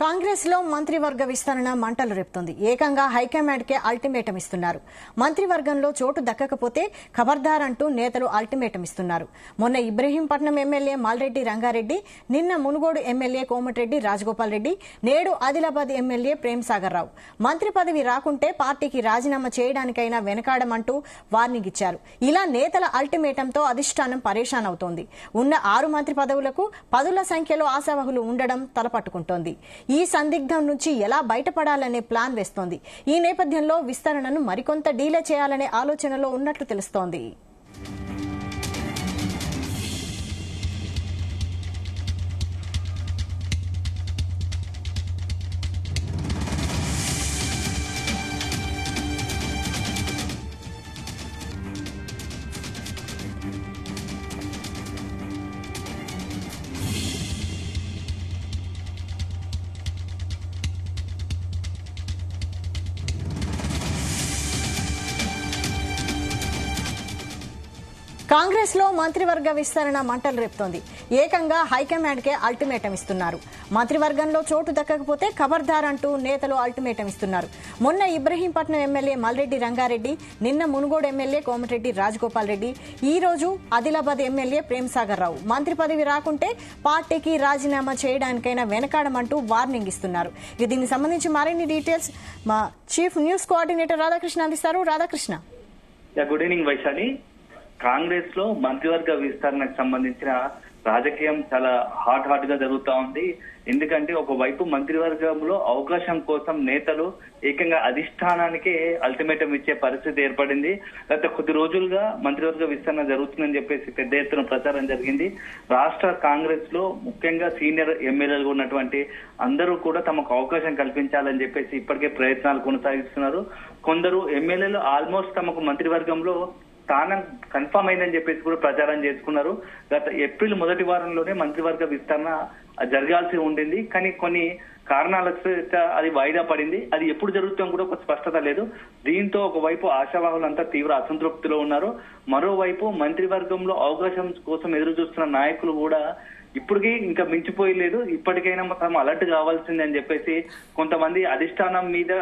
కాంగ్రెస్ లో మంత్రివర్గ విస్తరణ మంటలు రేపుతోంది. ఏకంగా హైకమాండ్ కే అల్టిమేటం ఇస్తున్నారు. మంత్రివర్గంలో చోటు దక్కకపోతే ఖబర్దార్ అంటూ నేతలు అల్టిమేటం ఇస్తున్నారు. మొన్న ఇబ్రహీంపట్నం ఎమ్మెల్యే మాల్రెడ్డి రంగారెడ్డి, నిన్న మునుగోడు ఎమ్మెల్యే కోమటిరెడ్డి రాజగోపాల్ రెడ్డి, నేడు ఆదిలాబాద్ ఎమ్మెల్యే ప్రేమ్సాగర్ రావు మంత్రి పదవి రాకుంటే పార్టీకి రాజీనామా చేయడానికైనా వెనకాడమంటూ వార్నింగ్ ఇచ్చారు. ఇలా నేతల అల్టిమేటంతో అధిష్టానం పరేషాన్ అవుతోంది. ఉన్న 6 మంత్రి పదవులకు పదుల సంఖ్యలో ఆశావహులు ఉండడం తలపట్టుకుంటోంది. ఈ సందిగ్ధం నుంచి ఎలా బయటపడాలనే ప్లాన్ వేస్తోంది. ఈ నేపథ్యంలో విస్తరణను మరికొంత డీలే చేయాలనే ఆలోచనలో ఉన్నట్లు తెలుస్తోంది. కాంగ్రెస్ లో మంత్రివర్గ విస్తరణ మంటలు రేపుతోంది. ఏకంగా హైకమాండ్ కే అల్టిమేటం ఇస్తున్నారు. మంత్రివర్గంలో చోటు దక్కకపోతే ఖబర్దార్ అంటూ నేతలు అల్టిమేటం ఇస్తున్నారు. మొన్న ఇబ్రహీంపట్నం ఎమ్మెల్యే మాల్రెడ్డి రంగారెడ్డి, నిన్న మునుగోడు ఎమ్మెల్యే కోమటిరెడ్డి రాజగోపాల్ రెడ్డి, ఈ రోజు ఆదిలాబాద్ ఎమ్మెల్యే ప్రేమ్సాగర్ రావు మంత్రి పదవి రాకుంటే పార్టీకి రాజీనామా చేయడానికైనా వెనకాడమంటూ వార్నింగ్ ఇస్తున్నారు. దీనికి సంబంధించి మరిన్ని డీటెయిల్స్ మా చీఫ్ న్యూస్ కోఆర్డినేటర్ రాధాకృష్ణ అందిస్తారు. రాధాకృష్ణ. Good evening Vaishali. కాంగ్రెస్ లో మంత్రివర్గ విస్తరణకు సంబంధించిన రాజకీయం చాలా హాట్ గా జరుగుతా ఉంది. ఎందుకంటే ఒకవైపు మంత్రివర్గంలో అవకాశం కోసం నేతలు ఏకంగా అధిష్టానానికే అల్టిమేటం ఇచ్చే పరిస్థితి ఏర్పడింది. గత కొద్ది రోజులుగా మంత్రివర్గ విస్తరణ జరుగుతుందని చెప్పేసి పెద్ద ఎత్తున ప్రచారం జరిగింది. రాష్ట్ర కాంగ్రెస్ లో ముఖ్యంగా సీనియర్ ఎమ్మెల్యేలు ఉన్నటువంటి అందరూ కూడా తమకు అవకాశం కల్పించాలని చెప్పేసి ఇప్పటికే ప్రయత్నాలు కొనసాగిస్తున్నారు. కొందరు ఎమ్మెల్యేలు ఆల్మోస్ట్ తమకు మంత్రివర్గంలో స్థానం కన్ఫర్మ్ అయిందని చెప్పేసి కూడా ప్రచారం చేసుకున్నారు. గత ఏప్రిల్ మొదటి వారంలోనే మంత్రివర్గ విస్తరణ జరగాల్సి ఉండింది. కానీ కొన్ని కారణాల అది వాయిదా పడింది. అది ఎప్పుడు జరుగుతుందో కూడా ఒక స్పష్టత లేదు. దీంతో ఒకవైపు ఆశావాహులంతా తీవ్ర అసంతృప్తిలో ఉన్నారు. మరోవైపు మంత్రివర్గంలో అవకాశం కోసం ఎదురు చూస్తున్న నాయకులు కూడా ఇప్పటికీ ఇంకా మించిపోయలేదు, ఇప్పటికైనా తమ అలర్ట్ కావాల్సింది అని చెప్పేసి కొంతమంది అధిష్టానం మీద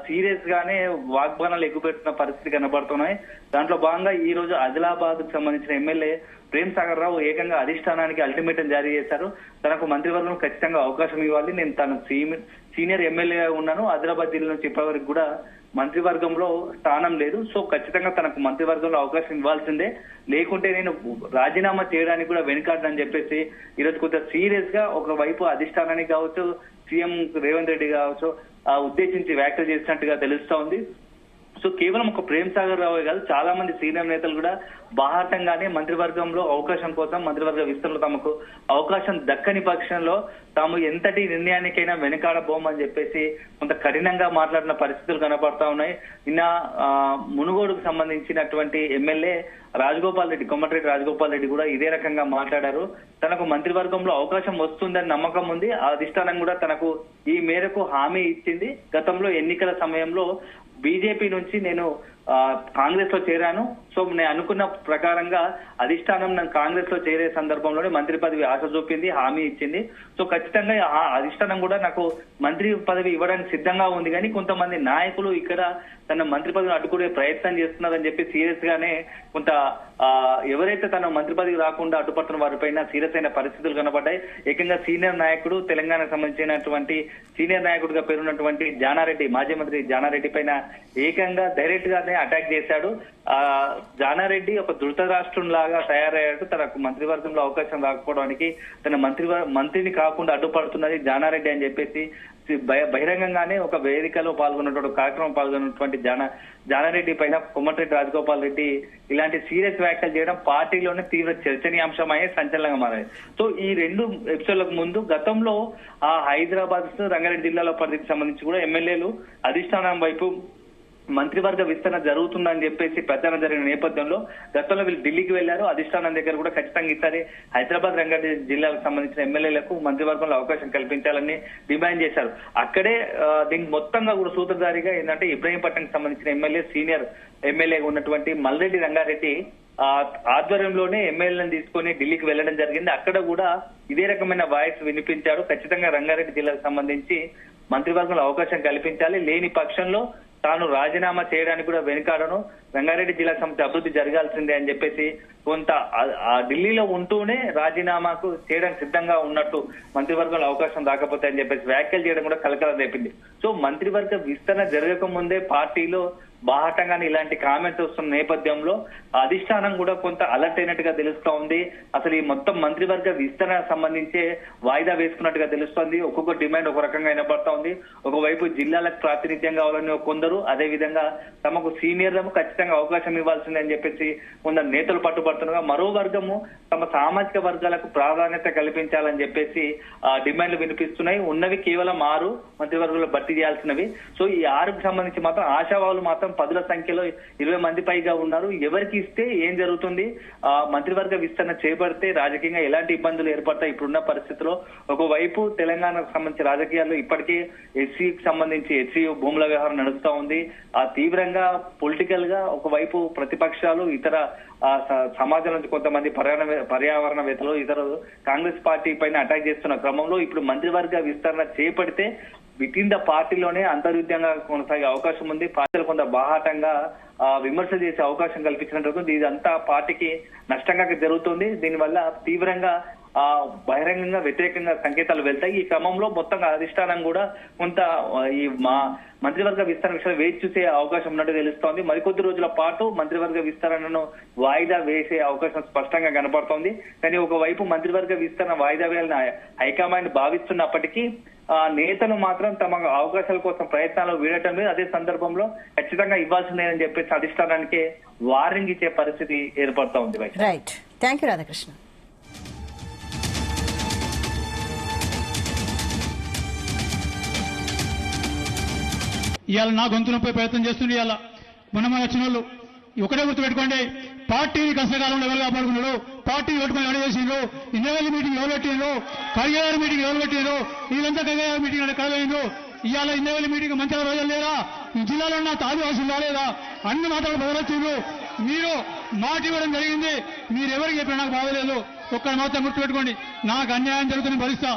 సీరియస్ గానే వాగ్బానాలు ఎక్కుపెట్టిన పరిస్థితి కనబడుతున్నాయి. దాంట్లో భాగంగా ఈ రోజు ఆదిలాబాద్ కు సంబంధించిన ఎమ్మెల్యే ప్రేమ్సాగర్ రావు ఏకంగా అధిష్టానానికి అల్టిమేటం జారీ చేశారు. తనకు మంత్రివర్గం ఖచ్చితంగా అవకాశం ఇవ్వాలి, నేను తన సీనియర్ ఎమ్మెల్యేగా ఉన్నాను, ఆదిలాబాద్ జిల్లా నుంచి ఇప్పటివరకు కూడా మంత్రివర్గంలో స్థానం లేదు, సో ఖచ్చితంగా తనకు మంత్రివర్గంలో అవకాశం ఇవ్వాల్సిందే, లేకుంటే నేను రాజీనామా చేయడానికి కూడా వెనుకాడని చెప్పేసి ఈరోజు కొంత సీరియస్ గా ఒకవైపు అధిష్టానానికి కావచ్చు, సీఎం రేవంత్ రెడ్డి కావచ్చు ఉద్దేశించి వ్యాఖ్యలు చేసినట్టుగా తెలుస్తా ఉంది. సో కేవలం ఒక ప్రేమ్సాగర్ రావు కాదు, చాలా మంది సీనియర్ నేతలు కూడా బాహాటంగానే మంత్రివర్గంలో అవకాశం కోసం మంత్రివర్గ విస్తరణలో తమకు అవకాశం దక్కని పక్షంలో తాము ఎంతటి నిర్ణయానికైనా వెనకాడబోమని చెప్పేసి కొంత కఠినంగా మాట్లాడిన పరిస్థితులు కనపడతా ఉన్నాయి. నిన్న మునుగోడుకు సంబంధించినటువంటి ఎమ్మెల్యే రాజగోపాల్ రెడ్డి, కోమటిరెడ్డి రాజగోపాల్ రెడ్డి కూడా ఇదే రకంగా మాట్లాడారు. తనకు మంత్రివర్గంలో అవకాశం వస్తుందని నమ్మకం ఉంది, ఆ అధిష్టానం కూడా తనకు ఈ మేరకు హామీ ఇచ్చింది. గతంలో ఎన్నికల సమయంలో బీజేపీ నుంచి నేను కాంగ్రెస్ లో చేరాను, సో నేను అనుకున్న ప్రకారంగా అధిష్టానం నన్ను కాంగ్రెస్ లో చేరే సందర్భంలోనే మంత్రి పదవి ఆశ చూపింది, హామీ ఇచ్చింది. సో ఖచ్చితంగా ఆ అధిష్టానం కూడా నాకు మంత్రి పదవి ఇవ్వడానికి సిద్ధంగా ఉంది. కానీ కొంతమంది నాయకులు ఇక్కడ తన మంత్రి పదవిని అడ్డుకునే ప్రయత్నం చేస్తున్నారని చెప్పి సీరియస్ గానే కొంత ఎవరైతే తన మంత్రి పదవి రాకుండా అడ్డుపడుతున్న వారిపైన సీరియస్ అయిన పరిస్థితులు కనబడ్డాయి. ఏకంగా సీనియర్ నాయకుడు, తెలంగాణకు సంబంధించినటువంటి సీనియర్ నాయకుడిగా పేరున్నటువంటి జానారెడ్డి, మాజీ మంత్రి జానారెడ్డి పైన ఏకంగా డైరెక్ట్ గానే అటాక్ చేశాడు. జానారెడ్డి ఒక ధృత రాష్ట్రం లాగా తయారయ్యాడు. తనకు మంత్రివర్గంలో అవకాశం రాకపోవడానికి తన మంత్రిని కాకుండా అడ్డుపడుతున్నది జానారెడ్డి అని చెప్పేసి బహిరంగంగానే ఒక వేదికలో పాల్గొన్నటువంటి కార్యక్రమం పాల్గొన్నటువంటి జానారెడ్డి పైన కోమటిరెడ్డి రాజగోపాల్ రెడ్డి ఇలాంటి సీరియస్ వ్యాఖ్యలు చేయడం పార్టీలోనే తీవ్ర చర్చనీయాంశమయ్యే సంచలనంగా మారాయి. సో ఈ 2 ఎపిసోడ్లకు ముందు గతంలో ఆ హైదరాబాద్ రంగారెడ్డి జిల్లాల పరిధికి సంబంధించి కూడా ఎమ్మెల్యేలు అధిష్టానం వైపు మంత్రివర్గ విస్తరణ జరుగుతుందని చెప్పేసి ప్రచారం జరిగిన నేపథ్యంలో గతంలో వీళ్ళు ఢిల్లీకి వెళ్లారు. అధిష్టానం దగ్గర కూడా ఖచ్చితంగా ఈసారి హైదరాబాద్ రంగారెడ్డి జిల్లాకు సంబంధించిన ఎమ్మెల్యేలకు మంత్రివర్గంలో అవకాశం కల్పించాలని డిమాండ్ చేశారు. అక్కడే దీనికి మొత్తంగా కూడా సూత్రధారిగా ఏంటంటే ఇబ్రహీంపట్నంకి సంబంధించిన సీనియర్ ఎమ్మెల్యేగా ఉన్నటువంటి మల్రెడ్డి రంగారెడ్డి ఆధ్వర్యంలోనే ఎమ్మెల్యేలను తీసుకొని ఢిల్లీకి వెళ్లడం జరిగింది. అక్కడ కూడా ఇదే రకమైన వాయిస్ వినిపించారు. ఖచ్చితంగా రంగారెడ్డి జిల్లాకు సంబంధించి మంత్రివర్గంలో అవకాశం కల్పించాలి, లేని పక్షంలో తాను రాజీనామా చేయడానికి కూడా వెనుకాడను, రంగారెడ్డి జిల్లాకు సంబంధించి అభివృద్ధి జరగాల్సిందే అని చెప్పేసి కొంత ఢిల్లీలో ఉంటూనే రాజీనామాకు చేయడానికి సిద్ధంగా ఉన్నట్టు మంత్రివర్గంలో అవకాశం రాకపోతే అని చెప్పేసి వ్యాఖ్యలు చేయడం కూడా కలకలం రేపింది. సో మంత్రివర్గ విస్తరణ జరగక ముందే పార్టీలో బాహటంగానే ఇలాంటి కామెంట్స్ వస్తున్న నేపథ్యంలో అధిష్టానం కూడా కొంత అలర్ట్ అయినట్టుగా తెలుస్తా ఉంది. అసలు ఈ మొత్తం మంత్రివర్గ విస్తరణ సంబంధించే వాయిదా వేసుకున్నట్టుగా తెలుస్తోంది. ఒక్కొక్క డిమాండ్ ఒక రకంగా వినపడతా ఉంది. ఒకవైపు జిల్లాలకు ప్రాతినిధ్యం కావాలని కొందరు, అదే విధంగా తమకు సీనియర్లకు ఖచ్చితంగా అవకాశం ఇవ్వాల్సిందే అని చెప్పేసి కొందరు నేతలు పట్టుబడుతుండగా, మరో వర్గము తమ సామాజిక వర్గాలకు ప్రాధాన్యత కల్పించాలని చెప్పేసి డిమాండ్లు వినిపిస్తున్నాయి. ఉన్నవి కేవలం 6 మంత్రివర్గంలో భర్తీ చేయాల్సినవి. సో ఈ 6కు సంబంధించి మాత్రం ఆశావాహులు మాత్రం 10ల సంఖ్యలో 20 మంది పైగా ఉన్నారు. ఎవరికి ఇస్తే ఏం జరుగుతుంది, మంత్రివర్గ విస్తరణ చేపడితే రాజకీయంగా ఎలాంటి ఇబ్బందులు ఏర్పడతాయి ఇప్పుడున్న పరిస్థితిలో. ఒకవైపు తెలంగాణకు సంబంధించి రాజకీయాల్లో ఇప్పటికే ఎస్సీకి సంబంధించి ఎస్సీ భూముల వ్యవహారం నడుస్తా ఉంది. తీవ్రంగా పొలిటికల్ గా ఒకవైపు ప్రతిపక్షాలు, ఇతర సమాజం నుంచి కొంతమంది పర్యావరణవేత్తలు ఇతరులు కాంగ్రెస్ పార్టీ పైన అటాక్ చేస్తున్న క్రమంలో ఇప్పుడు మంత్రివర్గ విస్తరణ చేపడితే విత్ ఇన్ ద పార్టీలోనే అంతర్యుద్ధంగా కొనసాగే అవకాశం ఉంది. పార్టీలు కొంత బాహాటంగా విమర్శలు చేసే అవకాశం కల్పించినట్టు ఇదంతా పార్టీకి నష్టంగా జరుగుతుంది. దీనివల్ల తీవ్రంగా బహిరంగంగా వ్యతిరేకంగా సంకేతాలు వెళ్తాయి. ఈ క్రమంలో మొత్తంగా అధిష్టానం కూడా కొంత ఈ మంత్రివర్గ విస్తరణ విషయంలో వేచి చూసే అవకాశం ఉన్నట్టు తెలుస్తోంది. మరికొద్ది రోజుల పాటు మంత్రివర్గ విస్తరణను వాయిదా వేసే అవకాశం స్పష్టంగా కనపడుతోంది. కానీ ఒకవైపు మంత్రివర్గ విస్తరణ వాయిదా వేయాలని హైకమాండ్ భావిస్తున్నప్పటికీ నేతలు మాత్రం తమ అవకాశాల కోసం ప్రయత్నాలు వీడటం లేదు. అదే సందర్భంలో ఖచ్చితంగా ఇవ్వాల్సిందేనని చెప్పేసి అధిష్టానానికి వార్నింగ్ ఇచ్చే పరిస్థితి ఏర్పడుతూ ఉంది. Right, thank you Radhakrishna. ఇవాళ నా గొంతు నొప్పి ప్రయత్నం చేస్తుంది. ఇవాళ మొన్న వచ్చిన వాళ్ళు ఒకటే గుర్తుపెట్టుకోండి, పార్టీని కష్టకాలంలో ఎవరు కాపాడుకున్నారు, పార్టీని పెట్టుకుని ఎవరు చేసిండ్రు, ఇన్నెవెల్ మీటింగ్ ఎవరు పెట్టిండ్రు, కరిగారు మీటింగ్ ఎవరు పెట్టిండ్రు, వీళ్ళంతా కరిగారు మీటింగ్ కలవైండ్రు. ఇవాళ ఇన్నెవెల్ మీటింగ్ మంచిగా రోజులు లేరా, ఈ జిల్లాలో ఉన్న ఆదివాసులు రాలేదా, అన్ని మాటలు బదలొచ్చిండ్రు. మీరు మాట ఇవ్వడం జరిగింది, మీరు ఎవరికి చెప్పినా నాకు బాధలేదు. ఒక్కడి మాత్రం గుర్తుపెట్టుకోండి, నాకు అన్యాయం జరుగుతుంది భరిస్తా,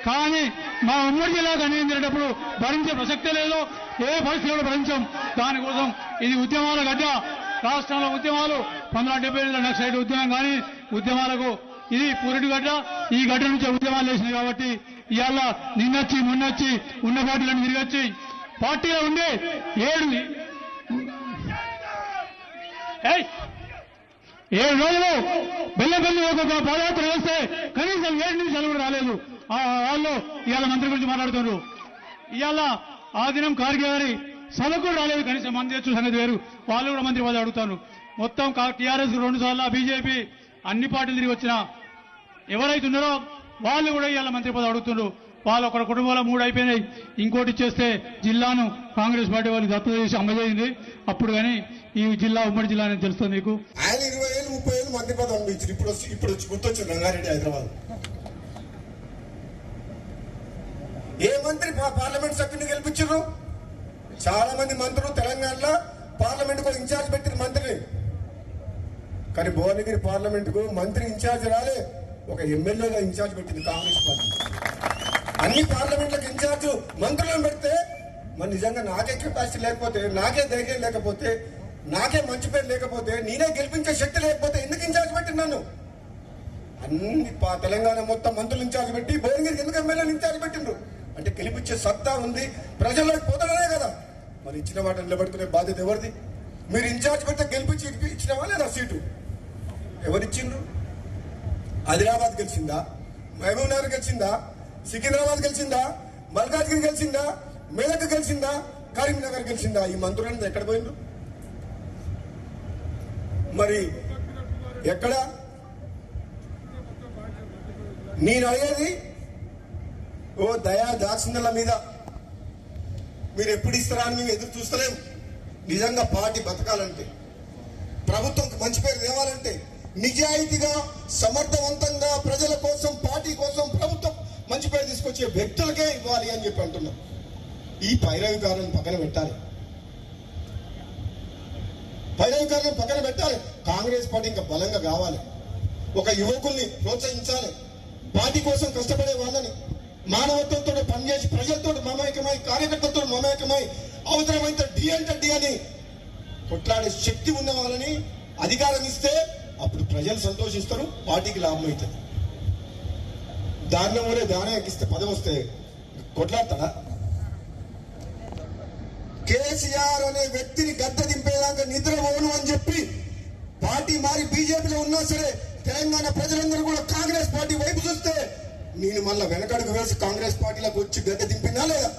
కానీ మా ఉమ్మడి జిల్లాకు అన్యాయం జరిగేటప్పుడు భరించే ప్రసక్తే లేదు, ఏ పరిస్థితుల్లో భరించాం. దానికోసం ఇది ఉద్యమాల గడ్డ. రాష్ట్రంలో ఉద్యమాలు 1970 నక్సలైట్ ఉద్యమం కానీ ఉద్యమాలకు ఇది పురిటి గడ్డ. ఈ గడ్డ నుంచే ఉద్యమాలు వేసినాయి. కాబట్టి ఇవాళ నిన్నొచ్చి మొన్నొచ్చి ఉన్న పార్టీలను తిరిగొచ్చి పార్టీలో ఉండే 7 రోజులు బెల్లబెల్లి ఒక్కొక్క పాదయాత్ర వేస్తే కనీసం 7 నిమిషాలు కూడా రాలేదు. వాళ్ళు ఇవాళ మంత్రి గురించి మాట్లాడుతున్నారు. ఇవాళ ఆ దినం ఖార్గే గారి సభకు కూడా రాలేదు, కనీసం మంది తెచ్చు సంగతి వేరు. వాళ్ళు కూడా మంత్రి పదవి అడుగుతాను. మొత్తం టీఆర్ఎస్ 2 సార్లు, బీజేపీ అన్ని పార్టీలు తిరిగి వచ్చినా ఎవరైతే ఉన్నారో వాళ్ళు కూడా ఇవాళ మంత్రి పదవి అడుగుతున్నారు. వాళ్ళు ఒక కుటుంబంలో 3 అయిపోయినాయి, ఇంకోటి ఇచ్చేస్తే జిల్లాను కాంగ్రెస్ పార్టీ వాళ్ళు దత్తత చేసి అమ్మజేయింది. అప్పుడు కానీ ఈ జిల్లా ఉమ్మడి జిల్లా అనేది తెలుస్తుంది మీకు. ఆయన 20 ఏళ్ళు 30 ఏళ్ళు మంత్రి పదవి అనిపించారు. ఇప్పుడు గుర్తొచ్చింది రంగారెడ్డి, హైదరాబాద్. ఏ మంత్రి పార్లమెంట్ సభ్యుని గెలిపించారు? చాలా మంది మంత్రులు తెలంగాణలో పార్లమెంట్ కు ఇన్ఛార్జ్ పెట్టిన మంత్రిని, కానీ భువనగిరి పార్లమెంట్ కు మంత్రి ఇన్ఛార్జ్ రాలే, ఒక ఎమ్మెల్యేగా ఇన్ఛార్జ్ పెట్టింది కాంగ్రెస్ పార్టీ. అన్ని పార్లమెంట్లకు ఇన్ఛార్జ్ మంత్రులను పెడితే మరి నిజంగా నాకే కెపాసిటీ లేకపోతే, నాకే ధైర్యం లేకపోతే, నాకే మంచి పేరు లేకపోతే, నేనే గెలిపించే శక్తి లేకపోతే ఎందుకు ఇన్ఛార్జ్ పెట్టినాను? అన్ని తెలంగాణ మొత్తం మంత్రులు ఇన్ఛార్జ్ పెట్టి భువనగిరికి ఎందుకు ఎమ్మెల్యేలు ఇన్ఛార్జ్ పెట్టిండ్రు? అంటే గెలిపించే సత్తా ఉంది, ప్రజల్లోకి పోతాడనే కదా. మరి ఇచ్చిన వాటిని నిలబెట్టుకునే బాధ్యత ఎవరిది? మీరు ఇన్ఛార్జ్ పెడితే గెలిపించి ఇచ్చినవా లేదా సీటు? ఎవరిచ్చిండ్రు? ఆదిలాబాద్ గెలిచిందా? మహబూబ్ నగర్ గెలిచిందా? సికింద్రాబాద్ గెలిచిందా? మల్కాజ్గిరి గెలిచిందా? మేదక్ గెలిచిందా? కరీంనగర్ గెలిచిందా? ఈ మంత్రులంతా ఎక్కడ పోయిండ్రు? మరి ఎక్కడ? నేను అడిగేది ఓ దయా దాక్షిణ్యాల మీద మీరు ఎప్పుడు ఇస్తారా అని మేము ఎదురు చూస్తలేం. నిజంగా పార్టీ బతకాలంటే, ప్రభుత్వం మంచి పేరు తేవాలంటే, నిజాయితీగా సమర్థవంతంగా ప్రజల కోసం, పార్టీ కోసం, ప్రభుత్వం మంచి పేరు తీసుకొచ్చే వ్యక్తులకే ఇవ్వాలి అని చెప్పి అంటున్నాం. ఈ పైరవికారాన్ని పక్కన పెట్టాలి. పైరవికారులను పక్కన పెట్టాలి. కాంగ్రెస్ పార్టీ ఇంకా బలంగా కావాలి. ఒక యువకుల్ని ప్రోత్సహించాలి. పార్టీ కోసం కష్టపడే వాళ్ళని మానవత్వంతో పనిచేసి ప్రజలతో మమేకమై, కార్యకర్తలతో మమేకమై, అవసరమైతే డి అంటే డి అని కొట్లాడే శక్తి ఉన్న వాళ్ళని అధికారం ఇస్తే అప్పుడు ప్రజలు సంతోషిస్తారు, పార్టీకి లాభం అవుతుంది. దారుణం కూడా దానం ఎక్కిస్తే పదవి వస్తే కొట్లాడతాడా? కేసీఆర్ అనే వ్యక్తిని గద్దె దింపేదాకా నిద్రపోను అని చెప్పి పార్టీ మారి బీజేపీలో ఉన్నా సరే తెలంగాణ ప్రజలందరూ కూడా కాంగ్రెస్ పార్టీ వైపు చూస్తే నేను మళ్ళా వెనకడుగు వేసి కాంగ్రెస్ పార్టీలోకి వచ్చి గద్దె దింపినా లేదా?